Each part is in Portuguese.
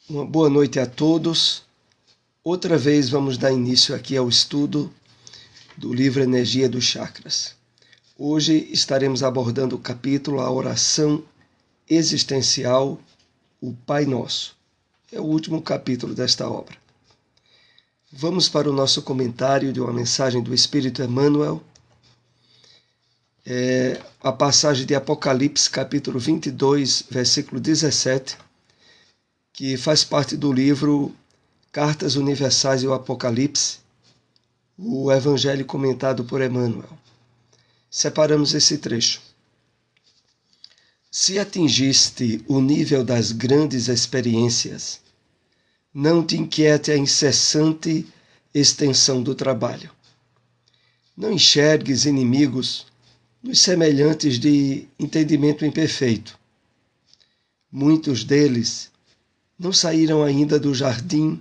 Uma boa noite a todos. Outra vez vamos dar início aqui ao estudo do livro Energia dos Chakras. Hoje estaremos abordando o capítulo A Oração Existencial, o Pai Nosso. É o último capítulo desta obra. Vamos para o nosso comentário de uma mensagem do Espírito Emmanuel. A passagem de Apocalipse, capítulo 22, versículo 17, que faz parte do livro Cartas Universais e o Apocalipse, o Evangelho comentado por Emmanuel. Separamos esse trecho. Se atingiste o nível das grandes experiências, não te inquiete a incessante extensão do trabalho. Não enxergues inimigos nos semelhantes de entendimento imperfeito. Muitos deles não saíram ainda do jardim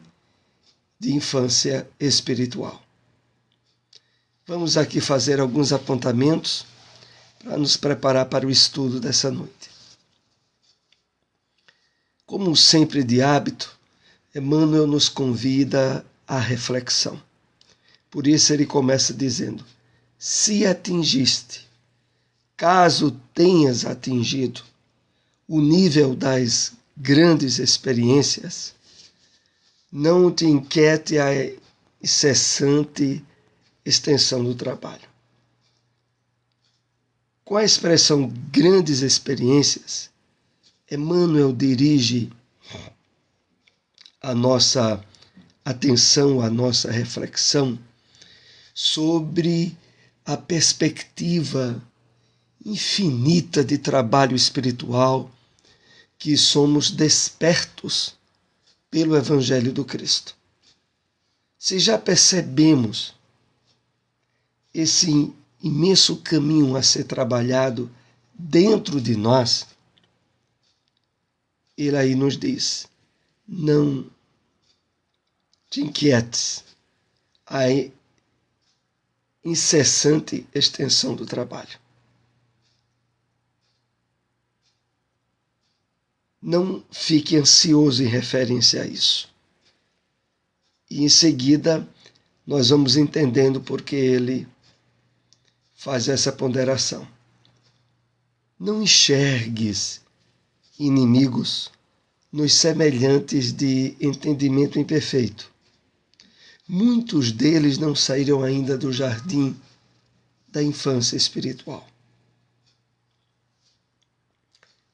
de infância espiritual. Vamos aqui fazer alguns apontamentos para nos preparar para o estudo dessa noite. Como sempre de hábito, Emmanuel nos convida à reflexão. Por isso ele começa dizendo: se atingiste, caso tenhas atingido o nível das grandes experiências, não te inquiete a incessante extensão do trabalho. Com a expressão grandes experiências, Emmanuel dirige a nossa atenção, a nossa reflexão sobre a perspectiva infinita de trabalho espiritual que somos despertos pelo Evangelho do Cristo. Se já percebemos esse imenso caminho a ser trabalhado dentro de nós, ele aí nos diz: não te inquietes a incessante extensão do trabalho. Não fique ansioso em referência a isso. E em seguida, nós vamos entendendo por que ele faz essa ponderação. Não enxergues inimigos nos semelhantes de entendimento imperfeito. Muitos deles não saíram ainda do jardim da infância espiritual.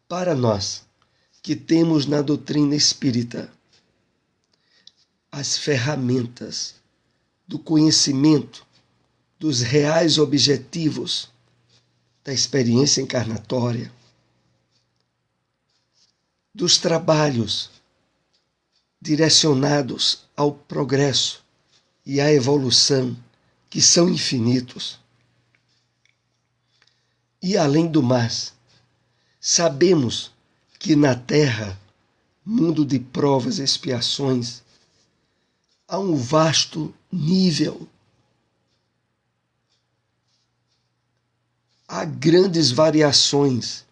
Para nós, que temos na doutrina espírita as ferramentas do conhecimento dos reais objetivos da experiência encarnatória, dos trabalhos direcionados ao progresso e à evolução, que são infinitos. E além do mais, sabemos que na Terra, mundo de provas e expiações, há um vasto nível. Há grandes variações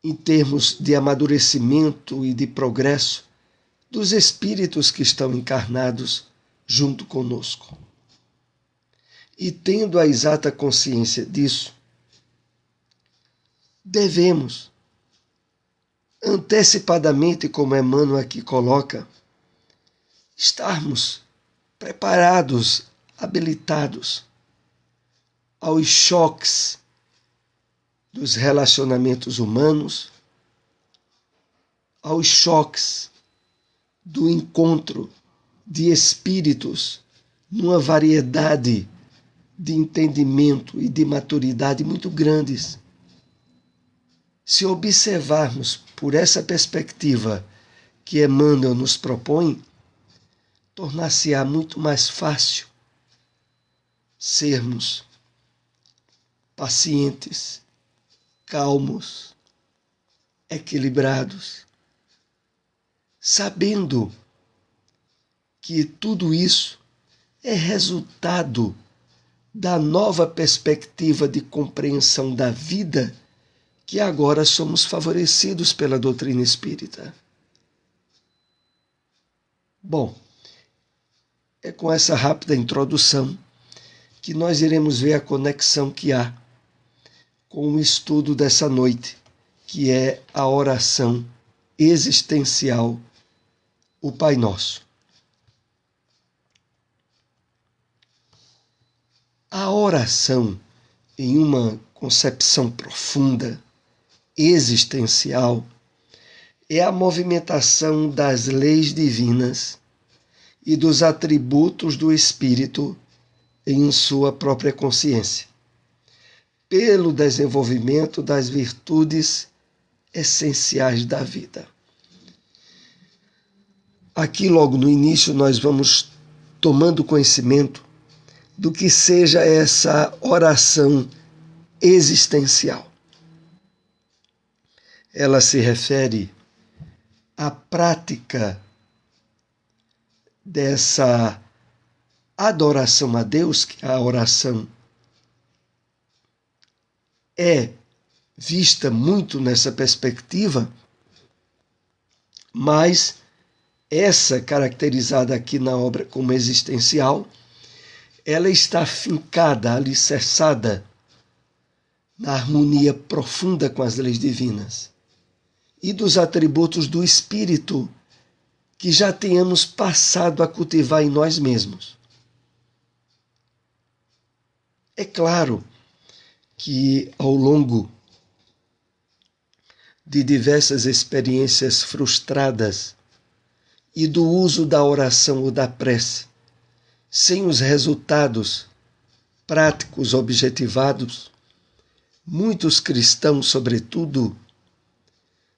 em termos de amadurecimento e de progresso dos espíritos que estão encarnados junto conosco. E tendo a exata consciência disso, devemos antecipadamente, como Emmanuel aqui coloca, estarmos preparados, habilitados aos choques dos relacionamentos humanos, aos choques do encontro de espíritos numa variedade de entendimento e de maturidade muito grandes. Se observarmos por essa perspectiva que Emmanuel nos propõe, tornar-se-á muito mais fácil sermos pacientes, calmos, equilibrados, sabendo que tudo isso é resultado da nova perspectiva de compreensão da vida que agora somos favorecidos pela doutrina espírita. Bom, é com essa rápida introdução que nós iremos ver a conexão que há com o estudo dessa noite, que é a oração existencial, o Pai Nosso. A oração, em uma concepção profunda, existencial, é a movimentação das leis divinas e dos atributos do Espírito em sua própria consciência, pelo desenvolvimento das virtudes essenciais da vida. Aqui, logo no início, nós vamos tomando conhecimento do que seja essa oração existencial. Ela se refere à prática dessa adoração a Deus, que a oração é vista muito nessa perspectiva, mas essa caracterizada aqui na obra como existencial, ela está fincada, alicerçada na harmonia profunda com as leis divinas e dos atributos do Espírito que já tenhamos passado a cultivar em nós mesmos. É claro que ao longo de diversas experiências frustradas e do uso da oração ou da prece, sem os resultados práticos objetivados, muitos cristãos, sobretudo,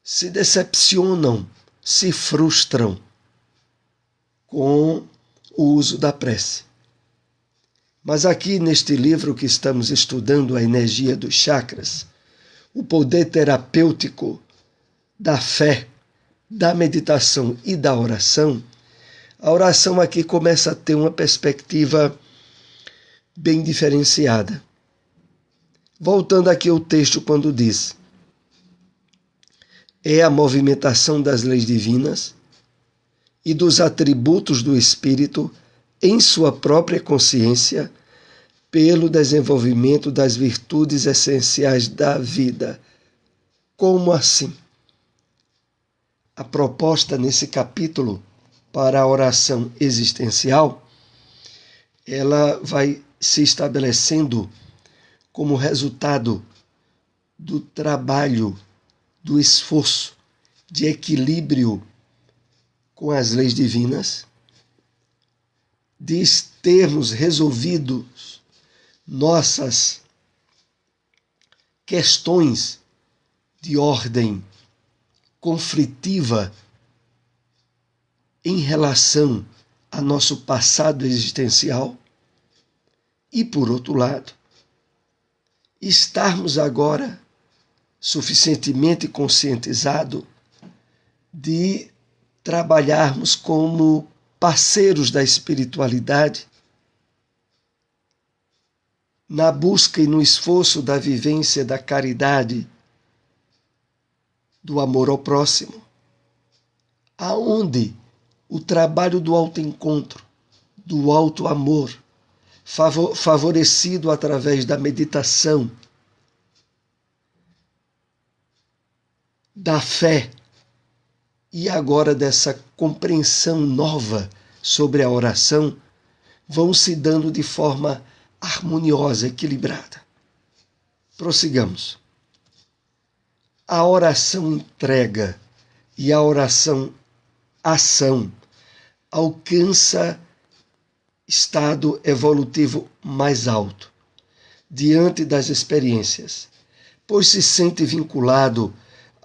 se decepcionam, se frustram com o uso da prece. Mas aqui neste livro que estamos estudando, A Energia dos Chakras, o poder terapêutico da fé, da meditação e da oração, a oração aqui começa a ter uma perspectiva bem diferenciada. Voltando aqui ao texto quando diz: é a movimentação das leis divinas e dos atributos do Espírito em sua própria consciência pelo desenvolvimento das virtudes essenciais da vida. Como assim? A proposta nesse capítulo para a oração existencial, ela vai se estabelecendo como resultado do trabalho, do esforço de equilíbrio com as leis divinas, de termos resolvidos nossas questões de ordem conflitiva em relação a nosso passado existencial e, por outro lado, estarmos agora suficientemente conscientizados de trabalharmos como parceiros da espiritualidade na busca e no esforço da vivência da caridade, do amor ao próximo, aonde o trabalho do autoencontro, do autoamor, favorecido através da meditação, da fé e agora dessa compreensão nova sobre a oração, vão se dando de forma harmoniosa, equilibrada. Prossigamos. A oração entrega e a oração ação alcança estado evolutivo mais alto diante das experiências, pois se sente vinculado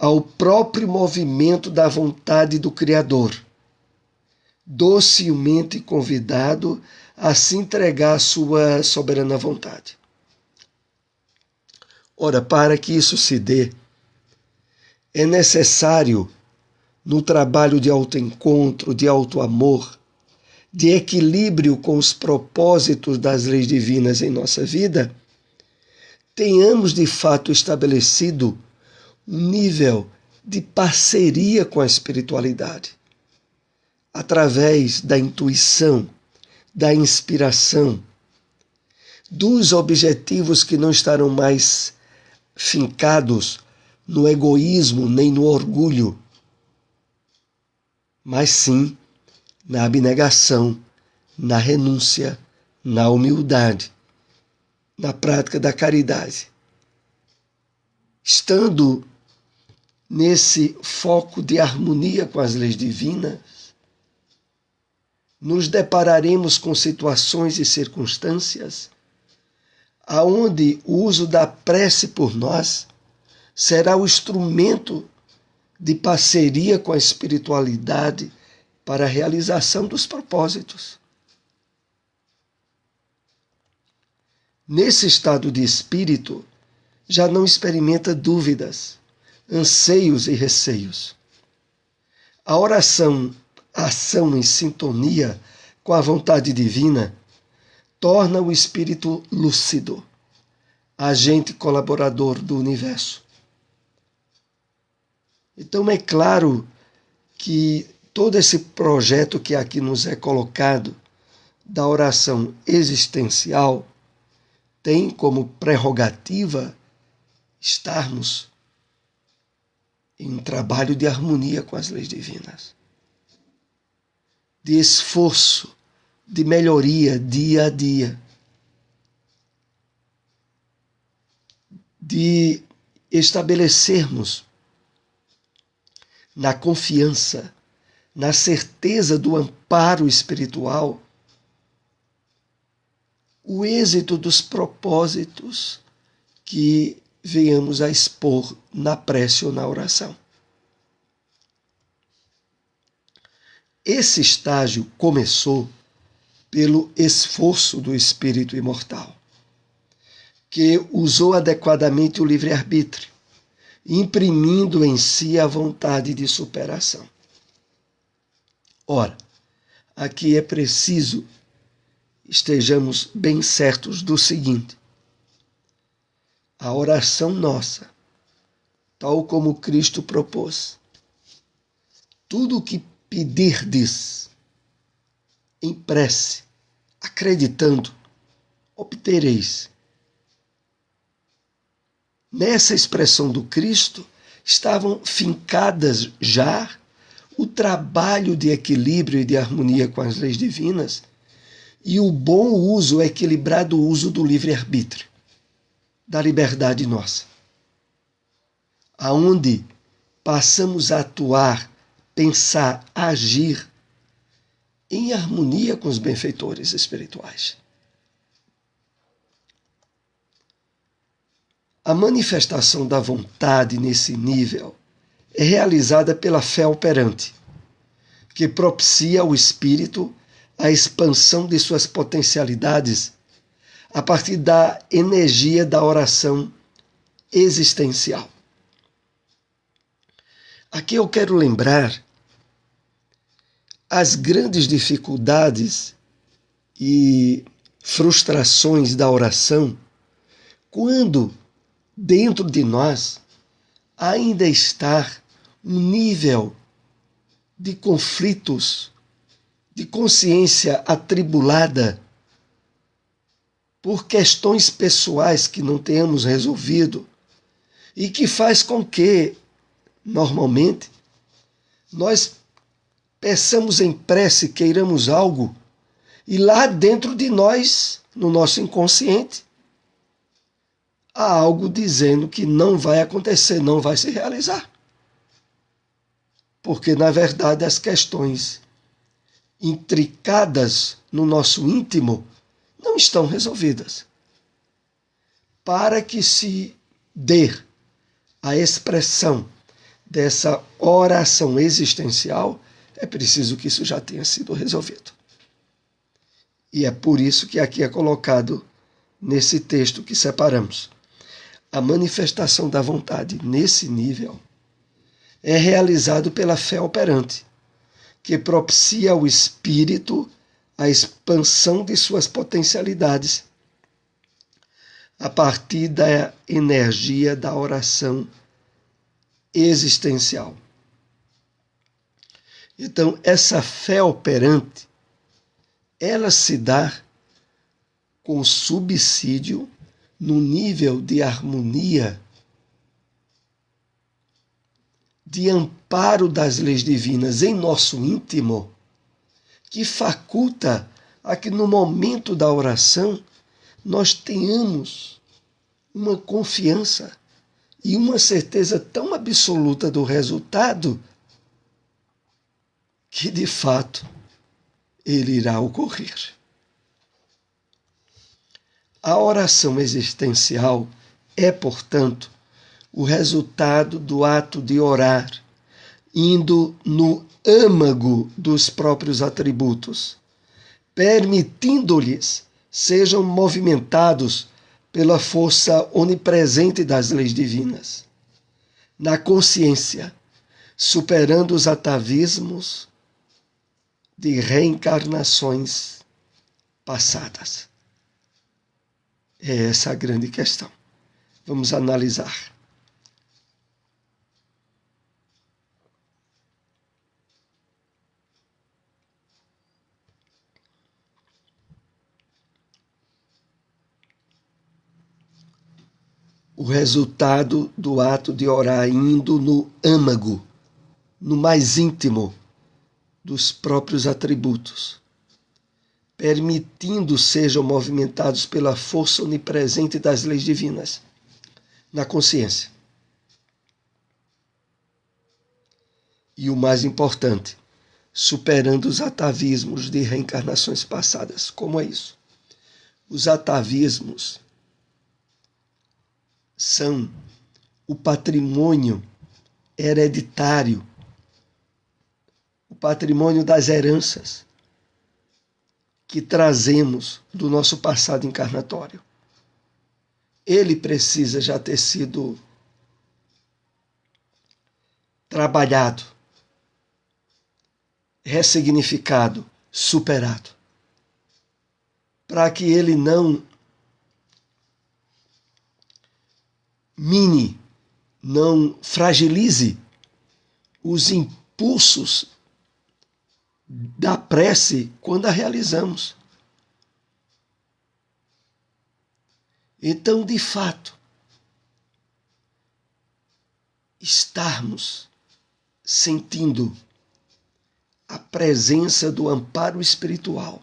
ao próprio movimento da vontade do Criador, docilmente convidado a se entregar à sua soberana vontade. Ora, para que isso se dê, é necessário, no trabalho de autoencontro, de autoamor, de equilíbrio com os propósitos das leis divinas em nossa vida, tenhamos de fato estabelecido um nível de parceria com a espiritualidade, através da intuição, da inspiração, dos objetivos que não estarão mais fincados no egoísmo nem no orgulho, mas sim na abnegação, na renúncia, na humildade, na prática da caridade. Estando nesse foco de harmonia com as leis divinas, nos depararemos com situações e circunstâncias aonde o uso da prece por nós será o instrumento de parceria com a espiritualidade para a realização dos propósitos. Nesse estado de espírito, já não experimenta dúvidas, anseios e receios. A oração, a ação em sintonia com a vontade divina, torna o espírito lúcido, agente colaborador do universo. Então é claro que todo esse projeto que aqui nos é colocado da oração existencial tem como prerrogativa estarmos em um trabalho de harmonia com as leis divinas, de esforço, de melhoria dia a dia, de estabelecermos na confiança, na certeza do amparo espiritual, o êxito dos propósitos que venhamos a expor na prece ou na oração. Esse estágio começou pelo esforço do espírito imortal, que usou adequadamente o livre-arbítrio, imprimindo em si a vontade de superação. Ora, aqui é preciso estejamos bem certos do seguinte: a oração nossa, tal como Cristo propôs, tudo o que pedirdes em prece, acreditando, obtereis. Nessa expressão do Cristo estavam fincadas já o trabalho de equilíbrio e de harmonia com as leis divinas e o bom uso, o equilibrado uso do livre-arbítrio, da liberdade nossa, aonde passamos a atuar, pensar, agir em harmonia com os benfeitores espirituais. A manifestação da vontade nesse nível é realizada pela fé operante, que propicia ao espírito a expansão de suas potencialidades a partir da energia da oração existencial. Aqui eu quero lembrar as grandes dificuldades e frustrações da oração quando dentro de nós ainda está um nível de conflitos, de consciência atribulada por questões pessoais que não tenhamos resolvido e que faz com que, normalmente, nós peçamos em prece, queiramos algo, e lá dentro de nós, no nosso inconsciente, há algo dizendo que não vai acontecer, não vai se realizar. Porque, na verdade, as questões intricadas no nosso íntimo não estão resolvidas. Para que se dê a expressão dessa oração existencial, é preciso que isso já tenha sido resolvido. E é por isso que aqui é colocado nesse texto que separamos. A manifestação da vontade nesse nível é realizado pela fé operante, que propicia ao espírito a expansão de suas potencialidades a partir da energia da oração existencial. Então, essa fé operante, ela se dá com subsídio no nível de harmonia, de amparo das leis divinas em nosso íntimo, que faculta a que no momento da oração nós tenhamos uma confiança e uma certeza tão absoluta do resultado que, de fato, ele irá ocorrer. A oração existencial é, portanto, o resultado do ato de orar, indo no âmago dos próprios atributos, permitindo-lhes sejam movimentados pela força onipresente das leis divinas, na consciência, superando os atavismos de reencarnações passadas. É essa a grande questão. Vamos analisar. O resultado do ato de orar indo no âmago, no mais íntimo dos próprios atributos, permitindo sejam movimentados pela força onipresente das leis divinas, na consciência. E o mais importante, superando os atavismos de reencarnações passadas. Como é isso? Os atavismos são o patrimônio hereditário, o patrimônio das heranças que trazemos do nosso passado encarnatório. Ele precisa já ter sido trabalhado, ressignificado, superado, para que ele não mine, não fragilize os impulsos da prece quando a realizamos. Então, de fato, estarmos sentindo a presença do amparo espiritual,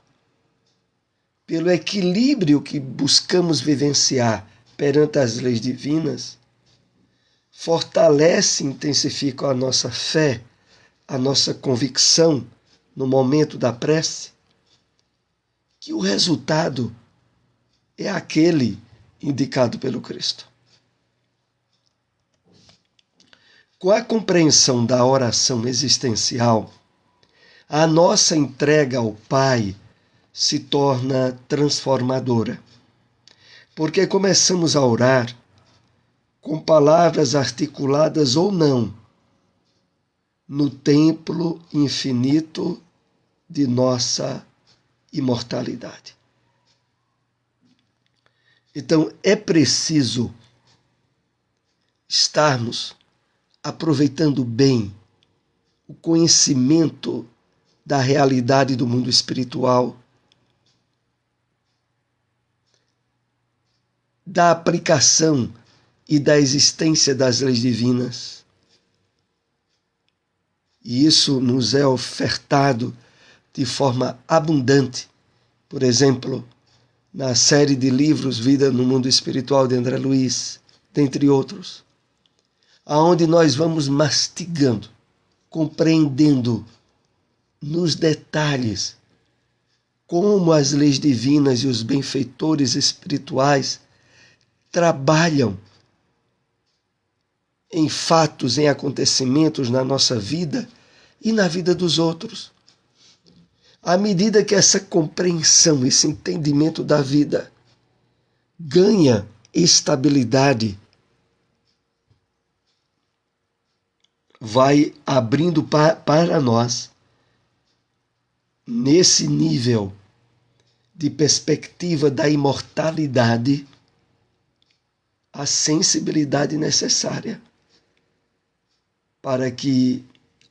pelo equilíbrio que buscamos vivenciar perante as leis divinas, fortalece e intensifica a nossa fé, a nossa convicção no momento da prece, que o resultado é aquele indicado pelo Cristo. Com a compreensão da oração existencial, a nossa entrega ao Pai se torna transformadora, porque começamos a orar com palavras articuladas ou não, no templo infinito de nossa imortalidade. Então, é preciso estarmos aproveitando bem o conhecimento da realidade do mundo espiritual, da aplicação e da existência das leis divinas. E isso nos é ofertado de forma abundante. Por exemplo, na série de livros Vida no Mundo Espiritual de André Luiz, dentre outros, aonde nós vamos mastigando, compreendendo nos detalhes como as leis divinas e os benfeitores espirituais trabalham em fatos, em acontecimentos na nossa vida e na vida dos outros. À medida que essa compreensão, esse entendimento da vida ganha estabilidade, vai abrindo para nós, nesse nível de perspectiva da imortalidade, a sensibilidade necessária para que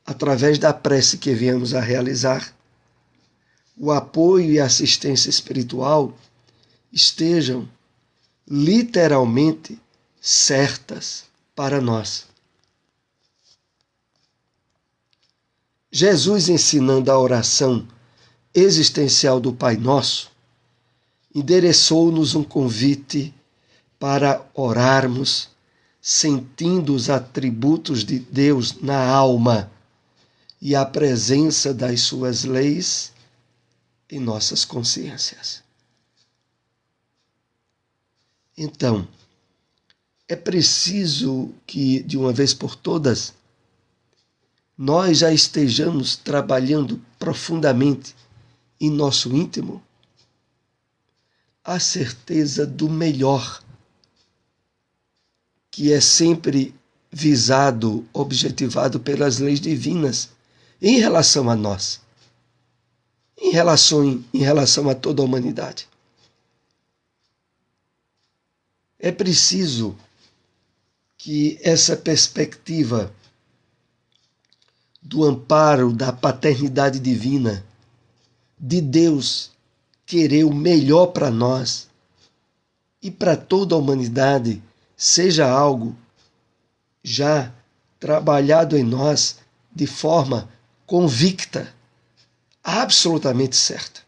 através da prece que viemos a realizar, o apoio e a assistência espiritual estejam literalmente certas para nós. Jesus, ensinando a oração existencial do Pai Nosso, endereçou-nos um convite para orarmos sentindo os atributos de Deus na alma e a presença das suas leis em nossas consciências. Então, é preciso que, de uma vez por todas, nós já estejamos trabalhando profundamente em nosso íntimo a certeza do melhor, que é sempre visado, objetivado pelas leis divinas em relação a nós, em relação a toda a humanidade. É preciso que essa perspectiva do amparo da paternidade divina, de Deus querer o melhor para nós e para toda a humanidade, seja algo já trabalhado em nós de forma convicta, absolutamente certa.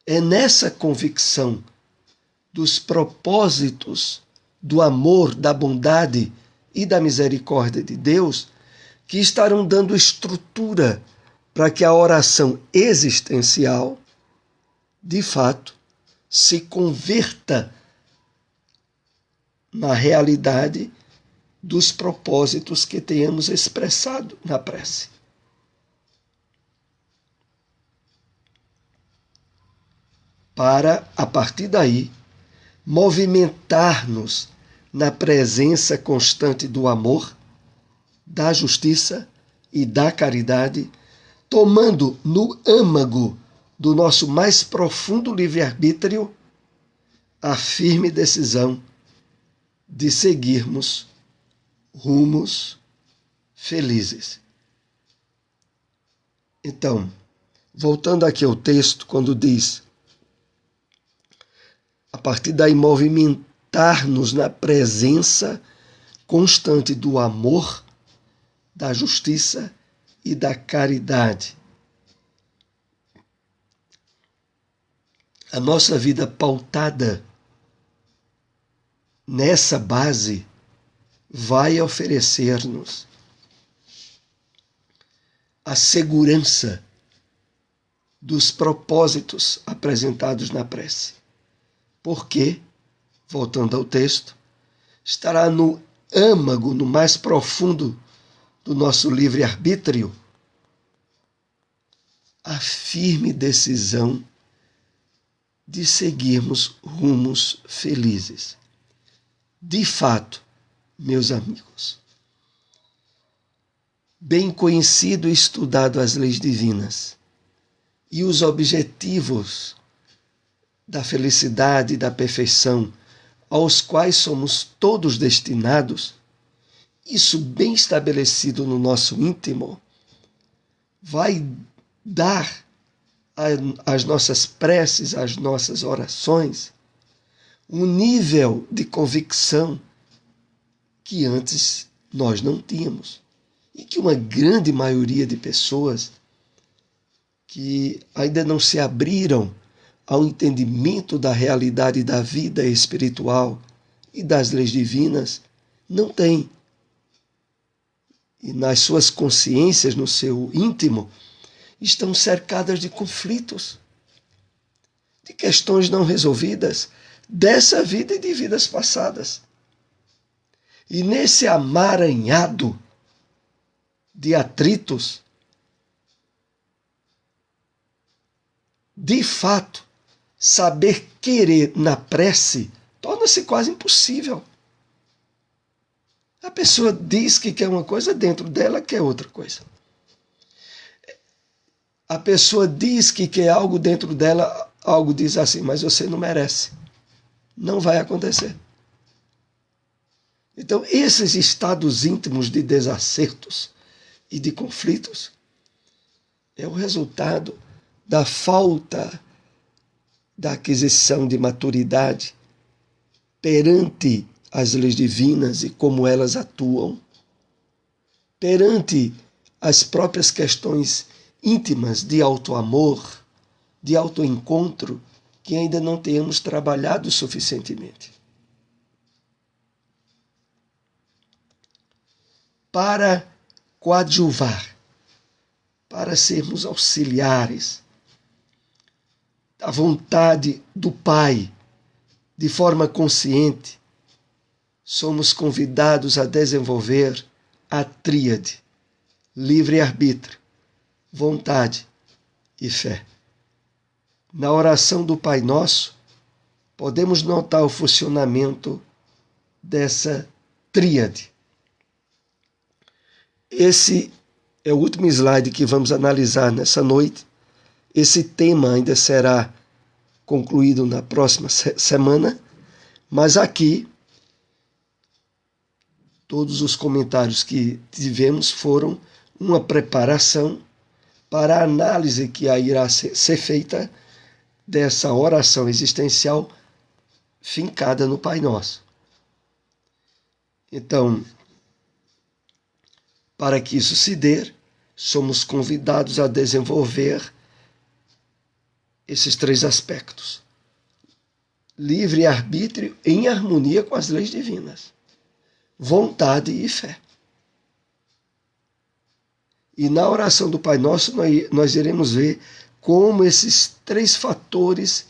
É nessa convicção dos propósitos do amor, da bondade e da misericórdia de Deus que estarão dando estrutura para que a oração existencial, de fato, se converta na realidade dos propósitos que tenhamos expressado na prece. Para, a partir daí, movimentar-nos na presença constante do amor, da justiça e da caridade, tomando no âmago do nosso mais profundo livre-arbítrio a firme decisão de seguirmos rumos felizes. Então, voltando aqui ao texto, quando diz, a partir daí movimentar-nos na presença constante do amor, da justiça e da caridade. A nossa vida pautada nessa base vai oferecer-nos a segurança dos propósitos apresentados na prece. Porque, voltando ao texto, estará no âmago, no mais profundo do nosso livre-arbítrio, a firme decisão de seguirmos rumos felizes. De fato, meus amigos, bem conhecido e estudado as leis divinas e os objetivos da felicidade e da perfeição aos quais somos todos destinados, isso bem estabelecido no nosso íntimo, vai dar às nossas preces, às nossas orações, um nível de convicção que antes nós não tínhamos. E que uma grande maioria de pessoas que ainda não se abriram ao entendimento da realidade da vida espiritual e das leis divinas não tem. E nas suas consciências, no seu íntimo, estão cercadas de conflitos, de questões não resolvidas dessa vida e de vidas passadas. E nesse amaranhado de atritos, de fato, saber querer na prece torna-se quase impossível. A pessoa diz que quer uma coisa, dentro dela quer outra coisa. A pessoa diz que quer algo, dentro dela algo diz assim, mas você não merece. Não vai acontecer. Então, esses estados íntimos de desacertos e de conflitos é o resultado da falta da aquisição de maturidade perante as leis divinas e como elas atuam, perante as próprias questões íntimas de autoamor, de autoencontro, que ainda não tenhamos trabalhado suficientemente. Para coadjuvar, para sermos auxiliares da vontade do Pai, de forma consciente, somos convidados a desenvolver a tríade: livre-arbítrio, vontade e fé. Na oração do Pai Nosso, podemos notar o funcionamento dessa tríade. Esse é o último slide que vamos analisar nessa noite. Esse tema ainda será concluído na próxima semana, mas aqui todos os comentários que tivemos foram uma preparação para a análise que irá ser feita dessa oração existencial fincada no Pai Nosso. Então, para que isso se dê, somos convidados a desenvolver esses três aspectos: livre-arbítrio em harmonia com as leis divinas, vontade e fé. E na oração do Pai Nosso nós iremos ver como esses três fatores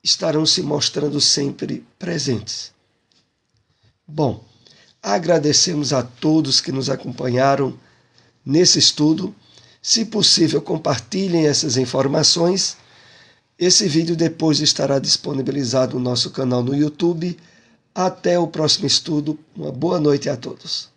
estarão se mostrando sempre presentes. Bom, agradecemos a todos que nos acompanharam nesse estudo. Se possível, compartilhem essas informações. Esse vídeo depois estará disponibilizado no nosso canal no YouTube. Até o próximo estudo. Uma boa noite a todos.